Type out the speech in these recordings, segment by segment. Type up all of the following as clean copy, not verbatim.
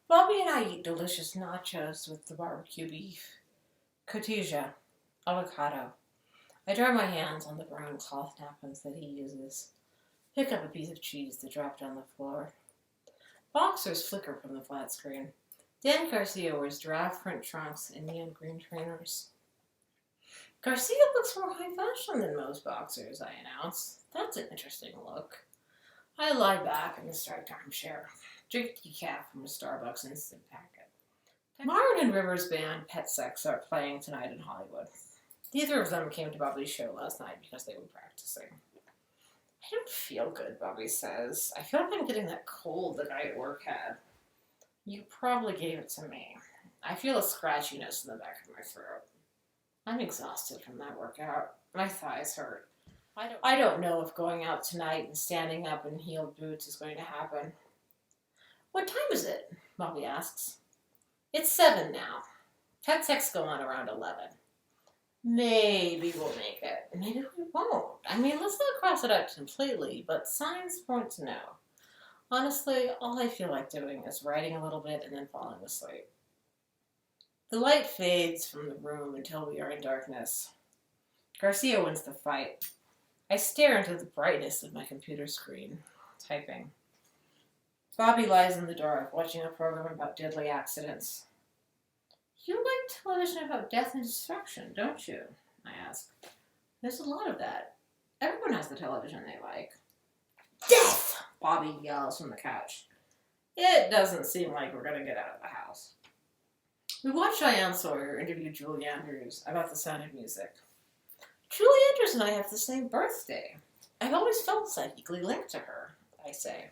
Bobby and I eat delicious nachos with the barbecue beef, cotija, avocado. I dry my hands on the brown cloth napkins that he uses. Pick up a piece of cheese that dropped on the floor. Boxers flicker from the flat screen. Dan Garcia wears giraffe print trunks and neon green trainers. Garcia looks more high fashion than most boxers, I announce. That's an interesting look. I lie back in the striped armchair, drink decaf from a Starbucks instant packet. Martin and Rivers' band Pet Sex are playing tonight in Hollywood. Neither of them came to Bobby's show last night because they were practicing. I don't feel good, Bobby says. I feel like I'm getting that cold the guy at work had. You probably gave it to me. I feel a scratchiness in the back of my throat. I'm exhausted from that workout. My thighs hurt. I don't know if going out tonight and standing up in heeled boots is going to happen. What time is it? Bobby asks. It's 7 now. Pet sex go on around 11. Maybe we'll make it. Maybe we won't. I mean, let's not cross it out completely, but signs point to no. Honestly, all I feel like doing is writing a little bit and then falling asleep. The light fades from the room until we are in darkness. Garcia wins the fight. I stare into the brightness of my computer screen, typing. Bobby lies in the dark, watching a program about deadly accidents. You like television about death and destruction, don't you? I ask. There's a lot of that. Everyone has the television they like. Death! Bobby yells from the couch. It doesn't seem like we're going to get out of the house. We watch Diane Sawyer interview Julie Andrews about the sound of music. Julie Andrews and I have the same birthday. I've always felt psychically linked to her, I say.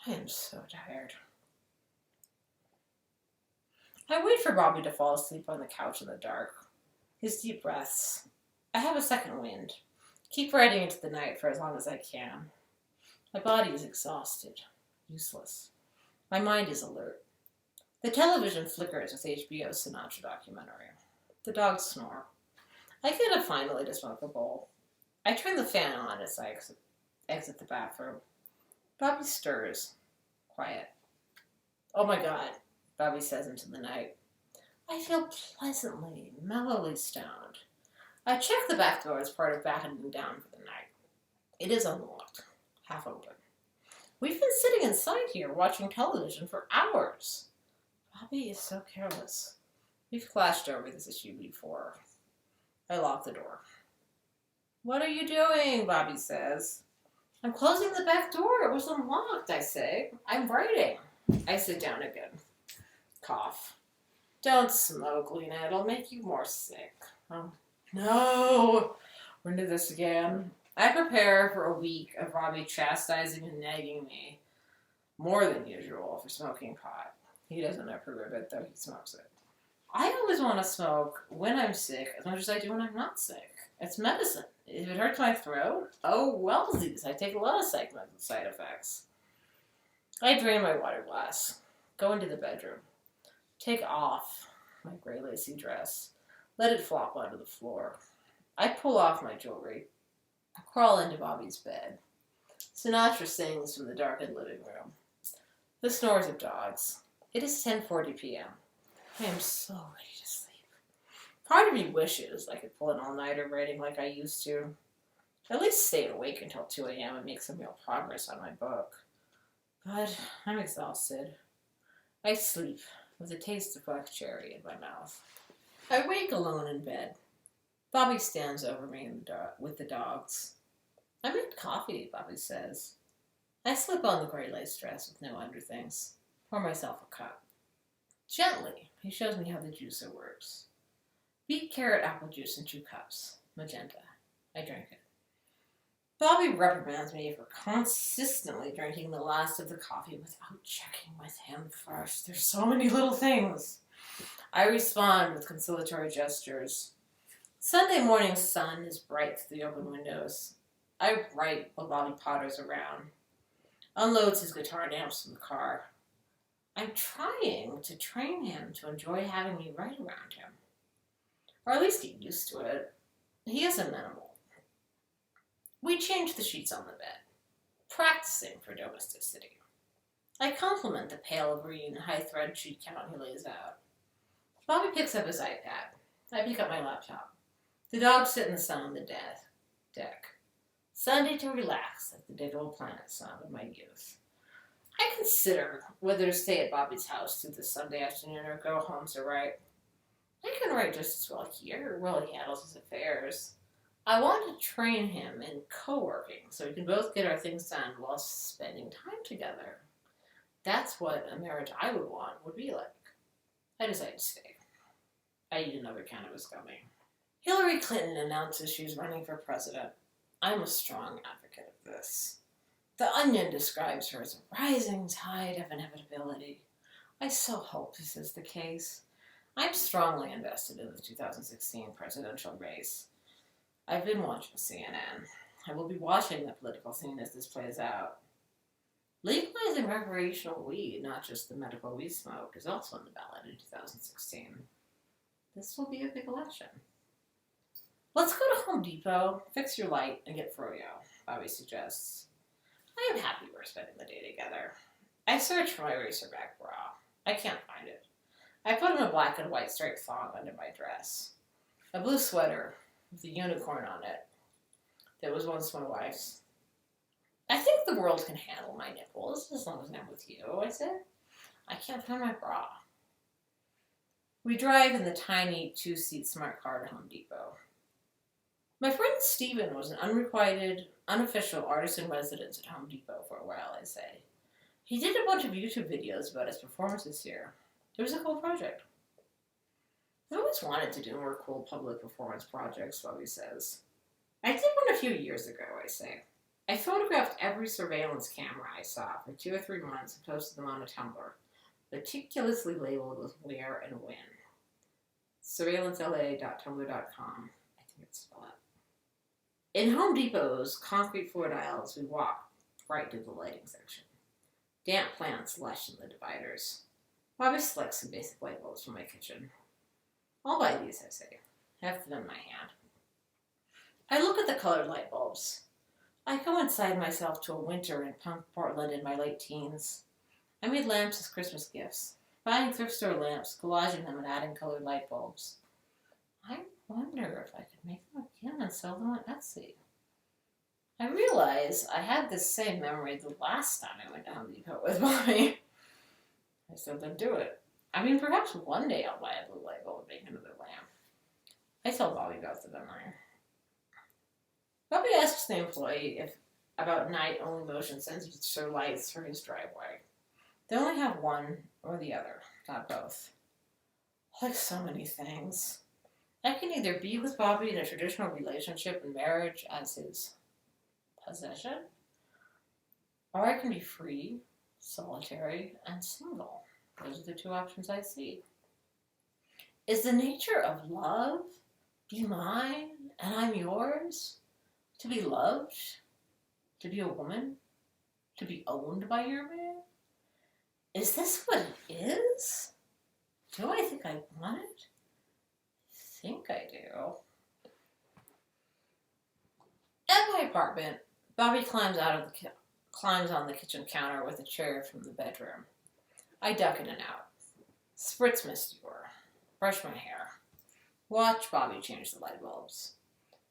I am so tired. I wait for Bobby to fall asleep on the couch in the dark. His deep breaths. I have a second wind. Keep riding into the night for as long as I can. My body is exhausted, useless. My mind is alert. The television flickers with HBO's Sinatra documentary. The dogs snore. I get up finally to smoke a bowl. I turn the fan on as I exit the bathroom. Bobby stirs. Quiet. Oh my God, Bobby says into the night. I feel pleasantly, mellowly stoned. I check the back door as part of battening down for the night. It is unlocked, half open. We've been sitting inside here watching television for hours. Bobby is so careless. We've clashed over this issue before. I lock the door. What are you doing? Bobby says. I'm closing the back door. It was unlocked, I say. I'm writing. I sit down again. Cough. Don't smoke, Lena. It'll make you more sick. Oh, no. We're into this again. I prepare for a week of Bobby chastising and nagging me more than usual for smoking pot. He doesn't approve of it, though he smokes it. I always want to smoke when I'm sick as much as I do when I'm not sick. It's medicine. If it hurts my throat, oh, wellsies. I take a lot of psych meds with side effects. I drain my water glass. Go into the bedroom. Take off my gray lacy dress. Let it flop onto the floor. I pull off my jewelry. I crawl into Bobby's bed. Sinatra sings from the darkened living room. The snores of dogs. It is 10:40 p.m. I am so ready to sleep. Part of me wishes I could pull an all-nighter writing like I used to. At least stay awake until 2 a.m. and make some real progress on my book. But I'm exhausted. I sleep with a taste of black cherry in my mouth. I wake alone in bed. Bobby stands over me with the dogs. I made coffee, Bobby says. I slip on the gray lace dress with no underthings. Pour myself a cup. Gently, he shows me how the juicer works. Beet carrot apple juice in 2 cups. Magenta. I drink it. Bobby reprimands me for consistently drinking the last of the coffee without checking with him first. There's so many little things. I respond with conciliatory gestures. Sunday morning sun is bright through the open windows. I write while Bobby potters around. Unloads his guitar and amps from the car. I'm trying to train him to enjoy having me write around him. Or at least get used to it. He is amenable. We change the sheets on the bed, practicing for domesticity. I compliment the pale green, high-thread sheet count he lays out. Bobby picks up his iPad. I pick up my laptop. The dogs sit in the sun on the deck. Sunday to relax, like the digital planet song of my youth. I consider whether to stay at Bobby's house through this Sunday afternoon or go home to write. I can write just as well here, while he handles his affairs. I want to train him in co-working so we can both get our things done while spending time together. That's what a marriage I would want would be like. I decided to stay. I eat another can of his gummy. Hillary Clinton announces she's running for president. I'm a strong advocate of this. The Onion describes her as a rising tide of inevitability. I so hope this is the case. I'm strongly invested in the 2016 presidential race. I've been watching CNN. I will be watching the political scene as this plays out. Legalizing recreational weed, not just the medical weed smoke, is also on the ballot in 2016. This will be a big election. Let's go to Home Depot, fix your light, and get froyo, Bobby suggests. I am happy we're spending the day together. I search for my racerback bra. I can't find it. I put on a black and white striped thong under my dress. A blue sweater with a unicorn on it that was once my wife's. I think the world can handle my nipples as long as I'm with you, I said. I can't find my bra. We drive in the tiny two-seat smart car to Home Depot. My friend Stephen was an unrequited, unofficial artist in residence at Home Depot for a while, I say. He did a bunch of YouTube videos about his performances here. It was a cool project. I've always wanted to do more cool public performance projects, Bobby says. I did one a few years ago, I say. I photographed every surveillance camera I saw for 2 or 3 months and posted them on a Tumblr, meticulously labeled with where and when. surveillancela.tumblr.com, I think it's spelled. In Home Depot's concrete floored aisles, we walked right to the lighting section. Damp plants lush in the dividers. Bobby selects some basic light bulbs from my kitchen. I'll buy these, I say. I have them in my hand. I look at the colored light bulbs. I go inside myself to a winter in punk Portland in my late teens. I made lamps as Christmas gifts, buying thrift store lamps, collaging them, and adding colored light bulbs. I wonder if I could make them again and sell them on Etsy. I realize I had this same memory the last time I went to Home Depot with Bobby. I still didn't do it. I mean, perhaps one day I'll buy a blue light bulb and make another lamp. I tell Bobby about the memory. Bobby asks the employee about night-only motion sensor lights for his driveway. They only have one or the other, not both. Like so many things. I can either be with Bobby in a traditional relationship and marriage as his possession, or I can be free, solitary, and single. Those are the 2 options I see. Is the nature of love, be mine and I'm yours? To be loved? To be a woman? To be owned by your man? Is this what it is? Do I think I want it? I think I do. At my apartment, Bobby climbs on the kitchen counter with a chair from the bedroom. I duck in and out. Spritz mist door. Brush my hair. Watch Bobby change the light bulbs.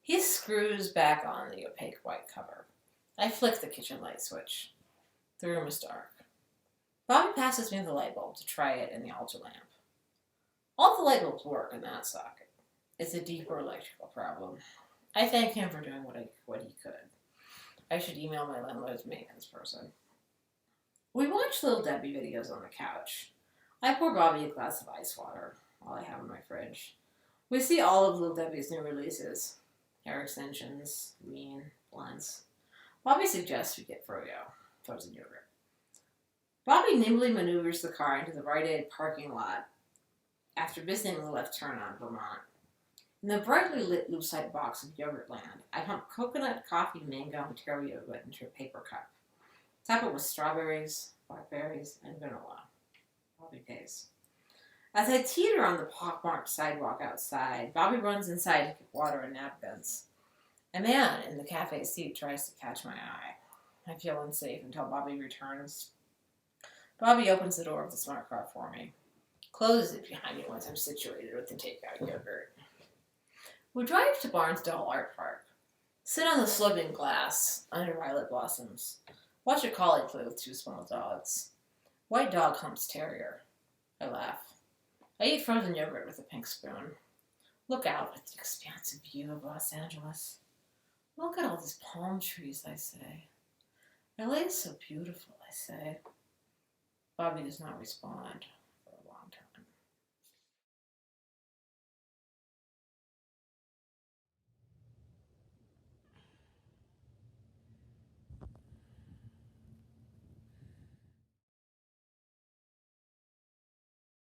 He screws back on the opaque white cover. I flick the kitchen light switch. The room is dark. Bobby passes me the light bulb to try it in the altar lamp. All the light bulbs work in that socket. It's a deeper electrical problem. I thank him for doing what he could. I should email my landlord's maintenance person. We watch Little Debbie videos on the couch. I pour Bobby a glass of ice water, all I have in my fridge. We see all of Little Debbie's new releases. Hair extensions, lean, blunts. Bobby suggests we get froyo, frozen yogurt. Bobby nimbly maneuvers the car into the Rite Aid parking lot after missing the left turn on Vermont. In the brightly lit loop-side box of Yogurtland, I pump coconut, coffee, mango, and terra yogurt into a paper cup. Top it with strawberries, blackberries, and vanilla. Bobby pays. As I teeter on the pockmarked sidewalk outside, Bobby runs inside to get water and napkins. A man in the cafe seat tries to catch my eye. I feel unsafe until Bobby returns. Bobby opens the door of the smart car for me. Closes it behind me once I'm situated with the takeout yogurt. We drive to Barnsdall Art Park. Sit on the sloping glass under violet blossoms. Watch a collie play with two small dogs. White dog humps terrier. I laugh. I eat frozen yogurt with a pink spoon. Look out at the expansive view of Los Angeles. Look at all these palm trees, I say. LA is so beautiful, I say. Bobby does not respond.